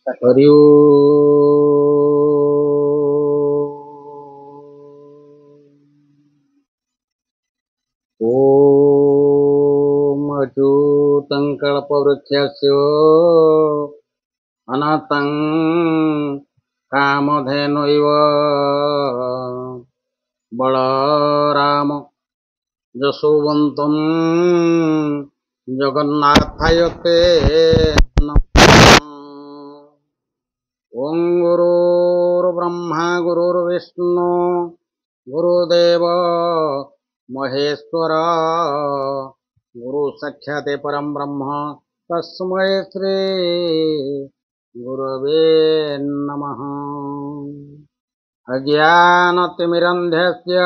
हरि ओम अच्युतं कल्पवृक्षस्य अनतं कामधेनैव बलराम जसोवन्तं जगन्नाथाय ते ओं गुरुर्ब्रह्मा गुरुर्विष्णु गुरुदेव महेश्वर गुरु साक्षात् परं ब्रह्म तस्मै श्री गुरवे नमः। अज्ञानतिमिरन्धस्य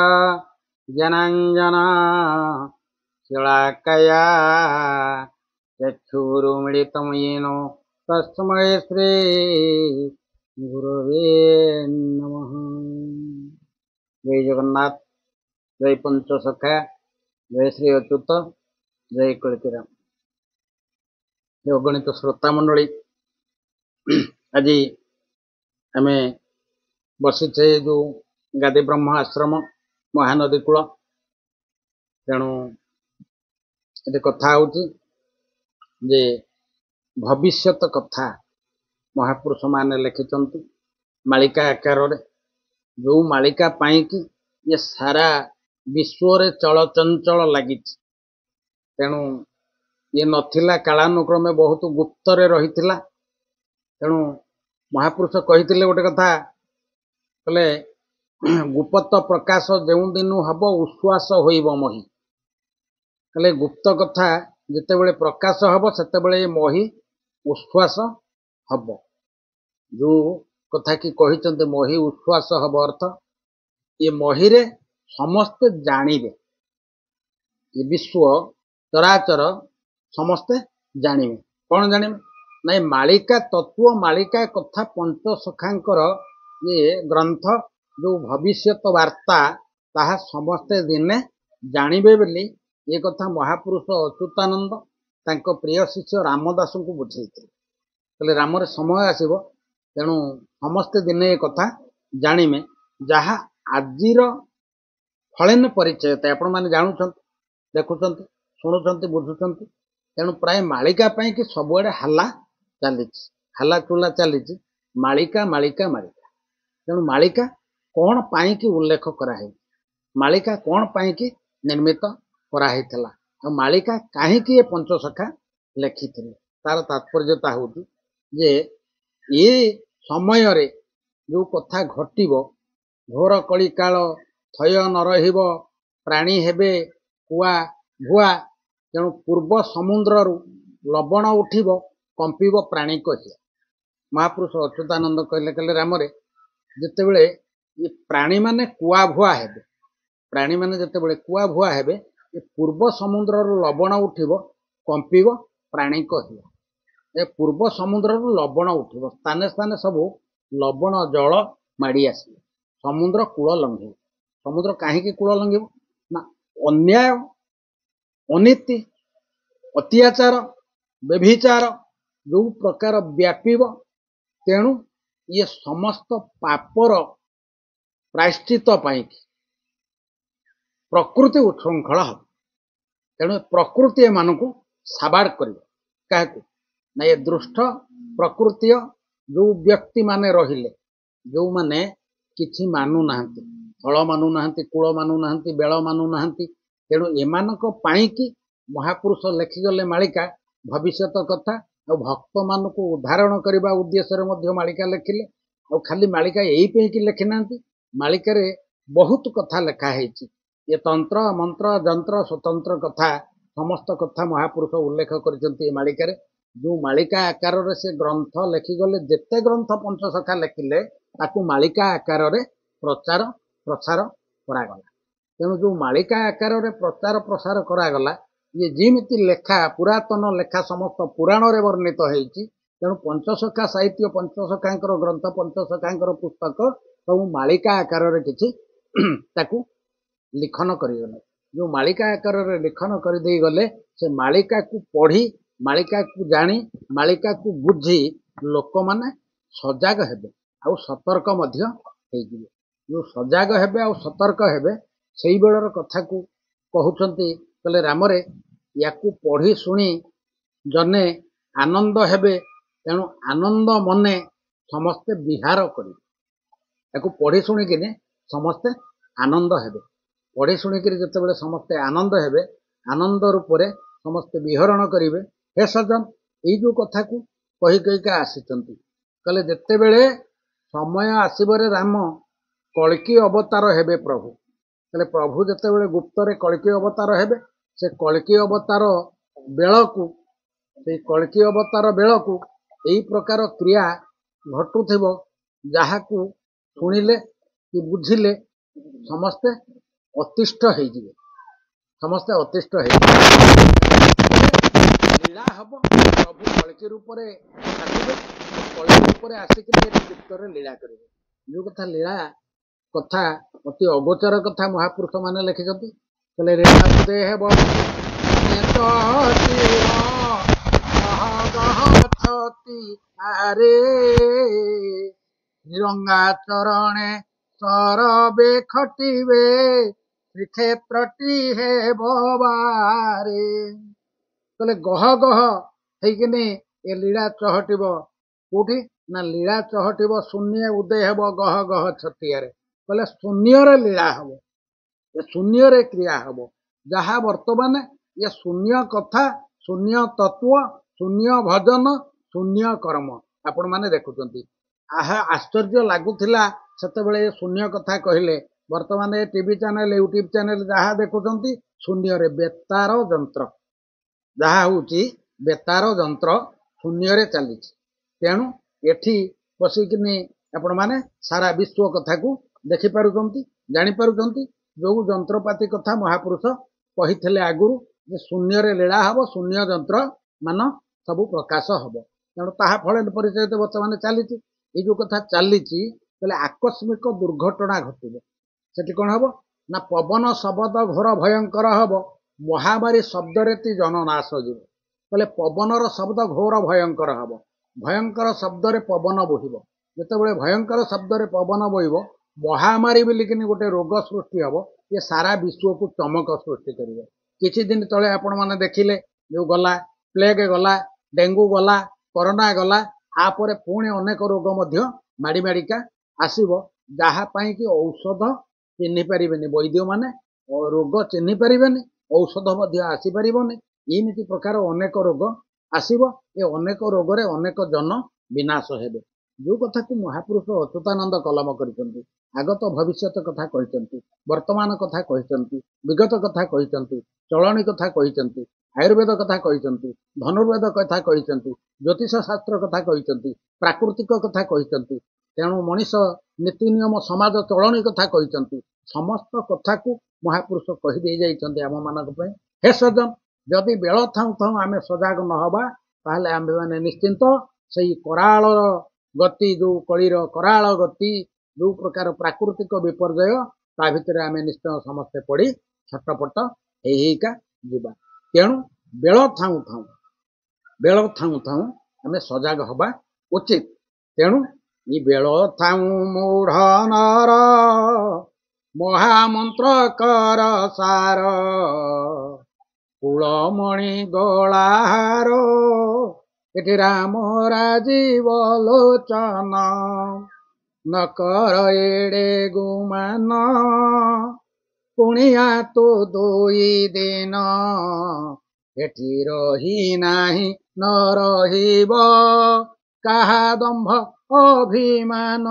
ज्ञानाञ्जना शलाकया चक्षुरुमिलितं येन तस्मै श्री गुरवे नमः। जय जगन्नाथ, जय पंचसखा, जय श्री अच्युत, जय कलिराम। अगणित श्रोता मंडली, आज आम बसीचे जो गादी ब्रह्म आश्रम महानदी कूल, तेणु ये कथा हूँ जे भविष्यत कथा महापुरुष माने लिखिंट मालिका आकार जो मालिका पाई कि ये सारा विश्व रे चलचंचल लगी, तेणु ये नथिला कालानुक्रमे बहुत गुप्त रही। तेणु महापुरुष कही गोटे कथा कले गुप्त प्रकाश जो दिन हम उश्वास होइब मही, कले गुप्त कथा जितेबले प्रकाश हम से मही उश्वास हम। जो कथा कि कहते मही उश्वास हम अर्थ ये मही रे समस्ते जानिबे, ये विश्व चराचर समस्ते जानिबे। कौन जानिबे ना मालिका तत्व मालिका कथा पंचसखांकर ये ग्रंथ जो भविष्यत वार्ता ताहा समस्ते दिने जानिबे बोली ये कथा महापुरुष अच्युतानंद तांको प्रिय शिष्य रामदास को बुझेइथिले। कहले रामरे समय आसीबो, तेणु समस्ते दिने ये कथा जानिमे जहा आजिर फलेन परिचय आपण माने जानुछंत, देखुछंत, शुणुछंत, बुझुछंत। तेणु प्राय मालिका पाई कि सबुआडे हल्ला चलीछि, हल्ला चुला चलीछि, मालिका मालिका मालिका। तेणु मालिका कौन पाई कि उल्लेख कराहे, मालिका कौन पाई कि निर्मित कराहेथिला, आ मालिका काहे कि ये पंचसखा लेखिथिले, तार तात्पर्यता होउछि जे ये समय रे जो कथा घटिबो घोर कली काल थय न रहिब प्राणी हेबे कुआ भुआ। तेणु पूर्व समुद्र लवण उठिब कंपिब प्राणी कहिया। महापुरुष अच्युतानंद कहले कहले रामरे जितेबले ये प्राणी माने कुआ भुआ हेबे, प्राणी माने जितेबले कुआ भुआ हेबे ये पूर्व समुद्र लवण उठिब कंपिब प्राणी कहिया। ए पूर्व समुद्र लवण उठिब स्थाने स्थाने सबू लवण जल माड़ी आसिब, समुद्र कूल लंघिब। समुद्र कहीं कूल लंघिब ना अन्याय अनीति अत्याचार व्यभिचार जो प्रकार व्यापीब, तेणु ये समस्त पापर प्रायश्चित पाई प्रकृति उच्छृंखल हम। तेणु प्रकृति एमानकु साबाड़ कर क्या ना ये दृष्ट प्रकृति जो व्यक्ति माने रहिले, जो माने किछि मानु नाहंती, फल मानु नाहंती, कूल मानु नाहंती, बेल मानु नाहंती। तेणु एमानक पाई कि महापुरुष लेखिगले मालिका भविष्यत कथा और भक्त मानक उदाहरण करने उद्देश्य मालिका लेखिले। और खाली मालिका यही कि लेखि नांती, मालिका रे बहुत कथा लेखा है। ये तंत्र मंत्र जंत्र स्वतंत्र कथा समस्त कथा महापुरुष उल्लेख कर मालिका रे। जो मालिका आकार से ग्रंथ लेखिगले, जेते ग्रंथ पंचसखा लेखिले ताकू मालिका आकार रे प्रचार प्रसार करागला। तेणु जो मालिका आकार रे प्रचार प्रसार करागला ये जिमिति लेखा पुरातन लेखा समस्त पुराण रे वर्णित होईछि। तेणु पंचसखा साहित्य पंचसखांकर ग्रंथ पंचसखांकर पुस्तक सब मालिका आकार रे किछि ताकू लिखन करिगले। जो मालिका आकार रे लिखन कर देई गले से मालिका को पढ़ी, मालिका को जानी, मालिका को बुझी लोक माने ସଜାଗ ହେବେ ଆଉ ସତର୍କ ମଧ୍ୟ ହେଇଯିବେ। ଯୋଉ ସଜାଗ ହେବେ ଆଉ ସତର୍କ ହେବେ ସେଇ ବେଳର କଥାକୁ କହୁଛନ୍ତି। କହିଲେ ରାମରେ ୟାକୁ ପଢି ଶୁଣି ଜନେ ଆନନ୍ଦ ହେବେ, ତେଣୁ ଆନନ୍ଦ ମନେ ସମସ୍ତେ ବିହାର କରିବେ। ୟାକୁ ପଢି ଶୁଣିକିନି ସମସ୍ତେ ଆନନ୍ଦ ହେବେ। ପଢି ଶୁଣିକିରି ଯେତେବେଳେ ସମସ୍ତେ ଆନନ୍ଦ ହେବେ, ଆନନ୍ଦ ରୂପରେ ସମସ୍ତେ ବିହରଣ କରିବେ। ହେ ସଜନ, ଏଇ ଯୋଉ କଥାକୁ କହି କହିକା ଆସିଛନ୍ତି। କହିଲେ ଯେତେବେଳେ ସମୟ ଆସିବରେ ରାମ କଳ୍କି ଅବତାର ହେବେ ପ୍ରଭୁ। କହିଲେ ପ୍ରଭୁ ଯେତେବେଳେ ଗୁପ୍ତରେ କଳ୍କି ଅବତାର ହେବେ, ସେ କଳ୍କି ଅବତାର ବେଳକୁ ସେଇ କଳ୍କି ଅବତାର ବେଳକୁ ଏଇ ପ୍ରକାର କ୍ରିୟା ଘଟୁଥିବ, ଯାହାକୁ ଶୁଣିଲେ କି ବୁଝିଲେ ସମସ୍ତେ ଅତିଷ୍ଠ ହେଇଯିବେ। ସମସ୍ତେ ଅତିଷ୍ଠ ହେଇଯିବେ। ଲୀଳା ହବ, ପ୍ରଭୁ କଳ୍କି ରୂପରେ ଆସିବେ। କଳ୍କି ରୂପରେ ଆସିକିରି ଏଠି ଗୁପ୍ତରେ ଲୀଳା କରିବେ। ଯୋଉ କଥା ଲୀଳା କଥା ଅତି ଅଗୋଚର କଥା ମହାପୁରୁଷ ମାନେ ଲେଖିଛନ୍ତି। କହିଲେ ରେଖା ହେବ ଆରେ ନିରଙ୍ଗା ଚରଣେ ସରବେ ଖଟିବେ, ଶ୍ରୀକ୍ଷେତ୍ରଟି ହେବ ବାରେ। କହିଲେ ଗହ ଗହ ହେଇକିନି ଏ ଲୀଳା ଚହଟିବ। କୋଉଠି ନା ଲୀଳା ଚହଟିବ ଶୂନ୍ୟ ଉଦୟ ହେବ ଗହ ଗହ ଛତିଆରେ। କହିଲେ ଶୂନ୍ୟରେ ଲୀଳା ହବ, ଏ ଶୂନ୍ୟରେ କ୍ରିୟା ହବ। ଯାହା ବର୍ତ୍ତମାନ ଏ ଶୂନ୍ୟ କଥା, ଶୂନ୍ୟ ତତ୍ଵ, ଶୂନ୍ୟ ଭଜନ, ଶୂନ୍ୟ କର୍ମ ଆପଣ ମାନେ ଦେଖୁଛନ୍ତି। ଆହା ଆଶ୍ଚର୍ଯ୍ୟ ଲାଗୁଥିଲା ସେତେବେଳେ ଏ ଶୂନ୍ୟ କଥା କହିଲେ। ବର୍ତ୍ତମାନ ଏ ଟିଭି ଚ୍ୟାନେଲ, ୟୁଟ୍ୟୁବ ଚ୍ୟାନେଲ ଯାହା ଦେଖୁଛନ୍ତି ଶୂନ୍ୟରେ ବେତାର ଯନ୍ତ୍ର, ଯାହା ହଉଛି ବେତାର ଯନ୍ତ୍ର ଶୂନ୍ୟରେ ଚାଲିଛି। ତେଣୁ ଏଠି ବସିକିନି ଆପଣ ମାନେ ସାରା ବିଶ୍ୱ କଥାକୁ ଦେଖିପାରୁଛନ୍ତି, ଜାଣିପାରୁଛନ୍ତି। ଯୋଉ ଯନ୍ତ୍ରପାତି କଥା ମହାପୁରୁଷ କହିଥିଲେ ଆଗରୁ ଯେ ଶୂନ୍ୟରେ ଲୀଳା ହବ, ଶୂନ୍ୟ ଯନ୍ତ୍ର ମାନ ସବୁ ପ୍ରକାଶ ହବ। ତେଣୁ ତାହା ଫଳରେ ପରିଚୟ ବର୍ତ୍ତମାନ ଚାଲିଛି। ଏଇ ଯୋଉ କଥା ଚାଲିଛି, ତାହେଲେ ଆକସ୍ମିକ ଦୁର୍ଘଟଣା ଘଟିବ। ସେଠି କଣ ହବ ନା ପବନ ଶବଦ ଘୋର ଭୟଙ୍କର ହବ, ମହାମାରୀ ଶବ୍ଦରେ ତି ଜନନାଶ ଯିବ। କହିଲେ ପବନର ଶବ୍ଦ ଘୋର ଭୟଙ୍କର ହବ। ଭୟଙ୍କର ଶବ୍ଦରେ ପବନ ବୋହିବ। ଯେତେବେଳେ ଭୟଙ୍କର ଶବ୍ଦରେ ପବନ ବୋହିବ, ମହାମାରୀ ବୋଲିକିନି ଗୋଟେ ରୋଗ ସୃଷ୍ଟି ହବ। ଏ ସାରା ବିଶ୍ୱକୁ ଚମକ ସୃଷ୍ଟି କରିବ। କିଛି ଦିନ ତଳେ ଆପଣ ମାନେ ଦେଖିଲେ, ଯୋଉ ଗଲା ପ୍ଲେଗ ଗଲା, ଡେଙ୍ଗୁ ଗଲା, କରୋନା ଗଲା, ତାପରେ ପୁଣି ଅନେକ ରୋଗ ମଧ୍ୟ ମାଡି ମାଡିକା ଆସିବ, ଯାହା ପାଇଁ କି ଔଷଧ ଚିହ୍ନି ପାରିବେନି ବୈଦ୍ୟ ମାନେ, ରୋଗ ଚିହ୍ନି ପାରିବେନି, ଔଷଧ ମଧ୍ୟ ଆସିପାରିବନି। ଏମିତି ପ୍ରକାର ଅନେକ ରୋଗ ଆସିବ। ଏ ଅନେକ ରୋଗରେ ଅନେକ ଜନ ବିନାଶ ହେବେ। ଯୋଉ କଥାକୁ ମହାପୁରୁଷ ଅଚ୍ୟୁତାନନ୍ଦ କଲମ କରିଛନ୍ତି, ଆଗତ ଭବିଷ୍ୟତ କଥା କହିଛନ୍ତି, ବର୍ତ୍ତମାନ କଥା କହିଛନ୍ତି, ବିଗତ କଥା କହିଛନ୍ତି, ଚଳଣି କଥା କହିଛନ୍ତି, ଆୟୁର୍ବେଦ କଥା କହିଛନ୍ତି, ଧନୁର୍ବେଦ କଥା କହିଛନ୍ତି, ଜ୍ୟୋତିଷ ଶାସ୍ତ୍ର କଥା କହିଛନ୍ତି, ପ୍ରାକୃତିକ କଥା କହିଛନ୍ତି। ତେଣୁ ମଣିଷ ନୀତି ନିୟମ ସମାଜ ଚଳଣି କଥା କହିଛନ୍ତି। ସମସ୍ତ କଥାକୁ ମହାପୁରୁଷ କହିଦେଇ ଯାଇଛନ୍ତି ଆମ ମାନଙ୍କ ପାଇଁ। ହେ ସଜନ, ଯଦି ବେଳ ଥାଉ ଥାଉ ଆମେ ସଜାଗ ନହବା, ତାହେଲେ ଆମେ ମାନେ ନିଶ୍ଚିନ୍ତ ସେଇ କରାଳ ଗତି, ଯୋଉ କଳିର କରାଳ ଗତି, ଯୋଉ ପ୍ରକାର ପ୍ରାକୃତିକ ବିପର୍ଯ୍ୟୟ, ତା ଭିତରେ ଆମେ ନିଶ୍ଚୟ ସମସ୍ତେ ପଡି ଛଟପଟ ହେଇକା ଯିବା। ତେଣୁ ବେଳ ଥାଉ ଥାଉ ଆମେ ସଜାଗ ହବା ଉଚିତ। ତେଣୁ ଇ ବେଳ ଥାଉ ମୂଢ ନର, ମହାମନ୍ତ୍ର କର ସାର, କୁଳମଣି ଗଳାହାର, ଏଠି ରାମ ରାଜୀବ ଲୋଚନ, ନକର ଏଡେ ଗୁମାନ, ପୁଣିଆ ତୁ ଦୁଇ ଦିନ, ଏଠି ରହି ନାହିଁ ନ ରହିବ, କାହା ଦମ୍ଭ ଅଭିମାନ।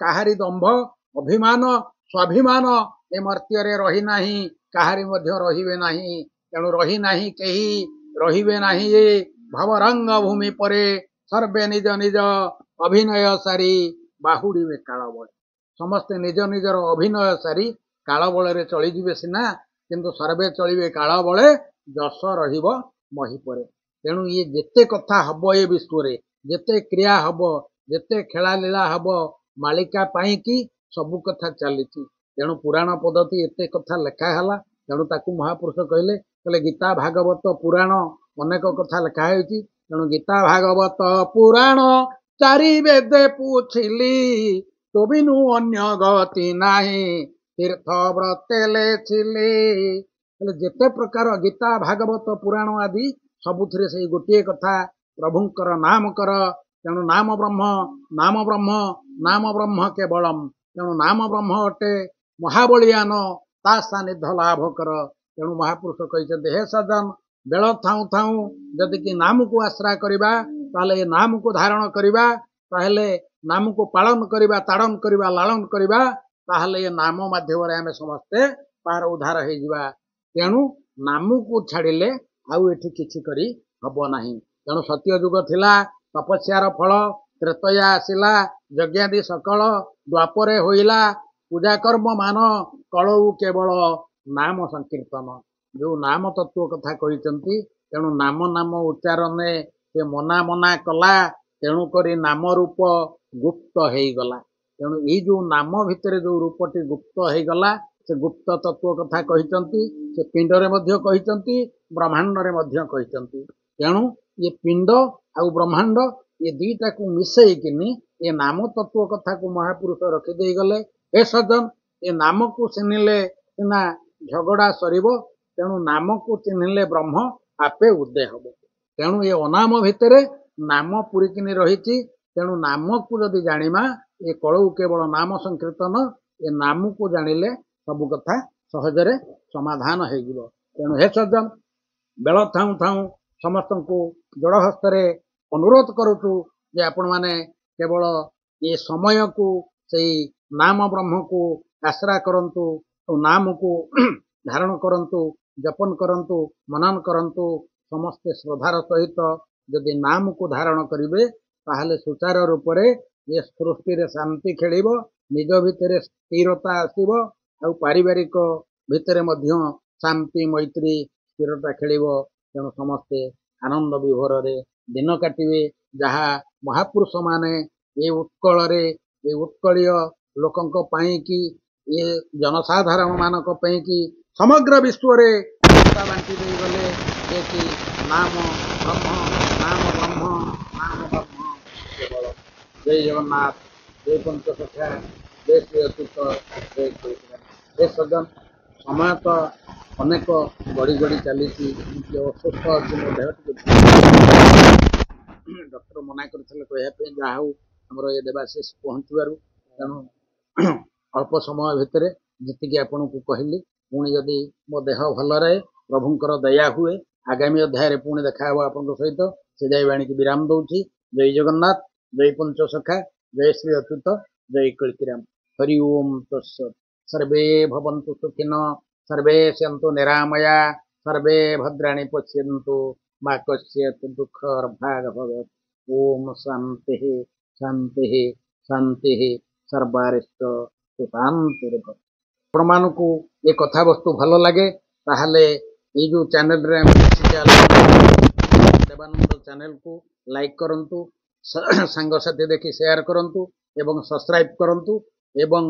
କାହାରି ଦମ୍ଭ ଅଭିମାନ ସ୍ୱାଭିମାନ ଏ ମର୍ତ୍ତ୍ୟରେ ରହି ନାହିଁ, କାହାରି ମଧ୍ୟ ରହିବେ ନାହିଁ। ତେଣୁ ରହି ନାହିଁ କେହି, ରହିବେ ନାହିଁ ଏ ଭବରଙ୍ଗ ଭୂମି ପରେ, ସର୍ବେ ନିଜ ନିଜ ଅଭିନୟ ସାରି ବାହୁଡିବେ କାଳ ବଳେ। ସମସ୍ତେ ନିଜ ନିଜର ଅଭିନୟ ସାରି କାଳ ବଳରେ ଚଳିଯିବେ ସିନା, କିନ୍ତୁ ସର୍ବେ ଚଳିବେ କାଳ ବଳେ, ଯଶ ରହିବ ମହି ପରେ। ତେଣୁ ଇଏ ଯେତେ କଥା ହବ ଏ ବିଶ୍ୱରେ, ଯେତେ କ୍ରିୟା ହବ, ଯେତେ ଖେଳା ଲୀଳା ହବ, ମାଳିକା ପାଇଁ କି ସବୁ କଥା ଚାଲିଛି। ତେଣୁ ପୁରାଣ ପଦ୍ଧତି ଏତେ କଥା ଲେଖା ହେଲା। ତେଣୁ ତାକୁ ମହାପୁରୁଷ କହିଲେ ଗୀତା ଭାଗବତ ପୁରାଣ ଅନେକ କଥା ଲେଖା ହେଇଛି। ତେଣୁ ଗୀତା ଭାଗବତ ପୁରାଣ ଚାରି ବେଦେ ପୁଛିଲି ତୁ ବିନୁ ଅନ୍ୟ ଗତି ନାହିଁ ତୀର୍ଥ ବ୍ରତେ ଲେଖିଲି। ହେଲେ ଯେତେ ପ୍ରକାର ଗୀତା ଭାଗବତ ପୁରାଣ ଆଦି ସବୁଥିରେ ସେଇ ଗୋଟିଏ କଥା, ପ୍ରଭୁଙ୍କର ନାମ କର। ତେଣୁ ନାମ ବ୍ରହ୍ମ, ନାମ ବ୍ରହ୍ମ, ନାମ ବ୍ରହ୍ମ କେବଳମ୍। ତେଣୁ ନାମ ବ୍ରହ୍ମ ଅଟେ ମହାବଳିଆନ, ତା ସାନ୍ନିଧ୍ୟ ଲାଭ କର। ତେଣୁ ମହାପୁରୁଷ କହିଛନ୍ତି, ହେ ସଜ୍ଜନ, ବେଳ ଥାଉଁ ଥାଉଁ ଯଦି କି ନାମକୁ ଆଶ୍ରା କରିବା, ତାହେଲେ ଏ ନାମକୁ ଧାରଣ କରିବା, ତାହେଲେ ନାମକୁ ପାଳନ କରିବା, ତାଡ଼ନ କରିବା, ଲାଳନ କରିବା, ତାହେଲେ ଏ ନାମ ମାଧ୍ୟମରେ ଆମେ ସମସ୍ତେ ପାର ଉଦ୍ଧାର ହେଇଯିବା। ତେଣୁ ନାମକୁ ଛାଡ଼ିଲେ ଆଉ ଏଠି କିଛି କରି ହବ ନାହିଁ। ତେଣୁ ସତ୍ୟ ଯୁଗ ଥିଲା, ତପସ୍ୟାର ଫଳ, ତ୍ରେତୟା ଆସିଲା, ଯଜ୍ଞାଦି ସକଳ, ଦ୍ୱାପରେ ହୋଇଲା ପୂଜା କର୍ମ ମାନ, କଳଉ କେବଳ ନାମ ସଂକୀର୍ତ୍ତନ। ଯୋଉ ନାମ ତତ୍ତ୍ୱ କଥା କହିଛନ୍ତି, ତେଣୁ ନାମ ନାମ ଉଚ୍ଚାରଣରେ ସେ ମନା ମନା କଲା, ତେଣୁ କରି ନାମ ରୂପ ଗୁପ୍ତ ହେଇଗଲା। ତେଣୁ ଏଇ ଯୋଉ ନାମ ଭିତରେ ଯୋଉ ରୂପଟି ଗୁପ୍ତ ହେଇଗଲା, ସେ ଗୁପ୍ତ ତତ୍ତ୍ୱ କଥା କହିଛନ୍ତି। ସେ ପିଣ୍ଡରେ ମଧ୍ୟ କହିଛନ୍ତି, ବ୍ରହ୍ମାଣ୍ଡରେ ମଧ୍ୟ କହିଛନ୍ତି। ତେଣୁ ଏ ପିଣ୍ଡ ଆଉ ବ୍ରହ୍ମାଣ୍ଡ ଏ ଦିଟାକୁ ମିଶେଇକିନି ଏ ନାମ ତତ୍ତ୍ୱ କଥାକୁ ମହାପୁରୁଷ ରଖିଦେଇ ଗଲେ। ଏ ସଜ୍ଜନ, ଏ ନାମକୁ ଚିହ୍ନିଲେ ସିନା ଝଗଡ଼ା ସରିବ। ତେଣୁ ନାମକୁ ଚିହ୍ନିଲେ ବ୍ରହ୍ମ ଆପେ ଉଦୟ ହବ। ତେଣୁ ଏ ଅନାମ ଭିତରେ ନାମ ପୁରିକିନି ରହିଛି। ତେଣୁ ନାମକୁ ଯଦି ଜାଣିବା, ଏ କଳଉ କେବଳ ନାମ ସଂକୀର୍ତ୍ତନ, ଏ ନାମକୁ ଜାଣିଲେ ସବୁ କଥା ସହଜରେ ସମାଧାନ ହେଇଯିବ। ତେଣୁ ହେ ସଜ୍ଜନ, ବେଳ ଥାଉଁ ଥାଉଁ ସମସ୍ତଙ୍କୁ ଯୋଡ଼ ହସ୍ତରେ ଅନୁରୋଧ କରୁଛୁ ଯେ ଆପଣମାନେ କେବଳ ଏ ସମୟକୁ ସେଇ ନାମ ବ୍ରହ୍ମକୁ ଆଶ୍ରା କରନ୍ତୁ, ନାମକୁ ଧାରଣ କରନ୍ତୁ, ଜପନ କରନ୍ତୁ, ମନନ କରନ୍ତୁ। ସମସ୍ତେ ଶ୍ରଦ୍ଧାର ସହିତ ଯଦି ନାମକୁ ଧାରଣ କରିବେ, ତାହେଲେ ସୁଚାର ରୂପରେ ଏ ସୃଷ୍ଟିରେ ଶାନ୍ତି ଖେଳିବ, ନିଜ ଭିତରେ ସ୍ଥିରତା ଆସିବ, ଆଉ ପାରିବାରିକ ଭିତରେ ମଧ୍ୟ ଶାନ୍ତି ମୈତ୍ରୀ ସ୍ଥିରତା ଖେଳିବ। ତେଣୁ ସମସ୍ତେ ଆନନ୍ଦ ବିଭୋରରେ ଦିନ କାଟିବେ। ଯାହା ମହାପୁରୁଷ ମାନେ ଏ ଉତ୍କଳରେ, ଏ ଉତ୍କଳୀୟ ଲୋକଙ୍କ ପାଇଁ କି, ଏ ଜନସାଧାରଣ ମାନଙ୍କ ପାଇଁ କି ସମଗ୍ର ବିଶ୍ୱରେ ବାଣ୍ଟି ଦେଇଗଲେ ଯେ କି ନାମ ବ୍ରହ୍ମ, ନାମ ବ୍ରହ୍ମ, ନାମ ବ୍ରହ୍ମ କେବଳ। ଜୟ ଜଗନ୍ନାଥ, ଜୟ ପଞ୍ଚସଖା, ଜୟ ଶ୍ରୀ ଅଚ୍ୟୁତ, ଜୟ ଶ୍ରୀ। ଏ ସଜ୍ଜନ, ସମୟ ତ ଅନେକ ଗଡ଼ି ଗଡ଼ି ଚାଲିଛି। ଟିକେ ଅସୁସ୍ଥ ଅଛି, ମୋ ଦେହ ଟିକେ ଡକ୍ଟର ମନା କରିଥିଲେ କହିବା ପାଇଁ। ଯାହା ହଉ ଆମର ଏ ଦେବାଶିଷ ପହଞ୍ଚିବାରୁ, ତେଣୁ ଅଳ୍ପ ସମୟ ଭିତରେ ଯେତିକି ଆପଣଙ୍କୁ କହିଲି, ପୁଣି ଯଦି ମୋ ଦେହ ଭଲ ରହେ, ପ୍ରଭୁଙ୍କର ଦୟା ହୁଏ, ଆଗାମୀ ଅଧ୍ୟାୟରେ ପୁଣି ଦେଖା ହେବ ଆପଣଙ୍କ ସହିତ। ସେ ଯାଇ ବାଣିକି ବିରାମ ଦଉଛି। ଜୟ ଜଗନ୍ନାଥ, ଜୟ ପଞ୍ଚସଖା, ଜୟ ଶ୍ରୀ ଅଚ୍ୟୁତ, ଜୟ କଳ୍କିରାମ। ହରି ଓମ୍ ତତ୍ସତ୍। सर्वे भवन्तु सुखिनः, सर्वे सन्तु निरामया, सर्वे भद्राणि पश्यन्तु, मा कश्चित् दुःखभाग् भवेत्। ओम शान्तिः शान्तिः शान्तिः सर्वारिष्ट शान्तिर्भवतु। ଆପଣମାନଙ୍କୁ ଏ କଥାବସ୍ତୁ ଭଲ ଲାଗେ, ତାହେଲେ ଏଇ ଯୋଉ ଚ୍ୟାନେଲରେ ଆମେ ଦେବାନନ୍ଦ ଚ୍ୟାନେଲକୁ ଲାଇକ୍ କରନ୍ତୁ, ସାଙ୍ଗସାଥି ଦେଖି ସେୟାର କରନ୍ତୁ ଏବଂ ସବସ୍କ୍ରାଇବ କରନ୍ତୁ। ଏବଂ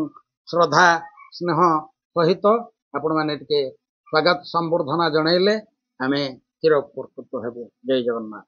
ଶ୍ରଦ୍ଧା ସ୍ନେହ ସହିତ ଆପଣମାନେ ଟିକେ ସ୍ୱାଗତ ସମ୍ବର୍ଦ୍ଧନା ଜଣାଇଲେ ଆମେ ଚିର ଉପକୃତ ହେବୁ। ଜୟ ଜଗନ୍ନାଥ।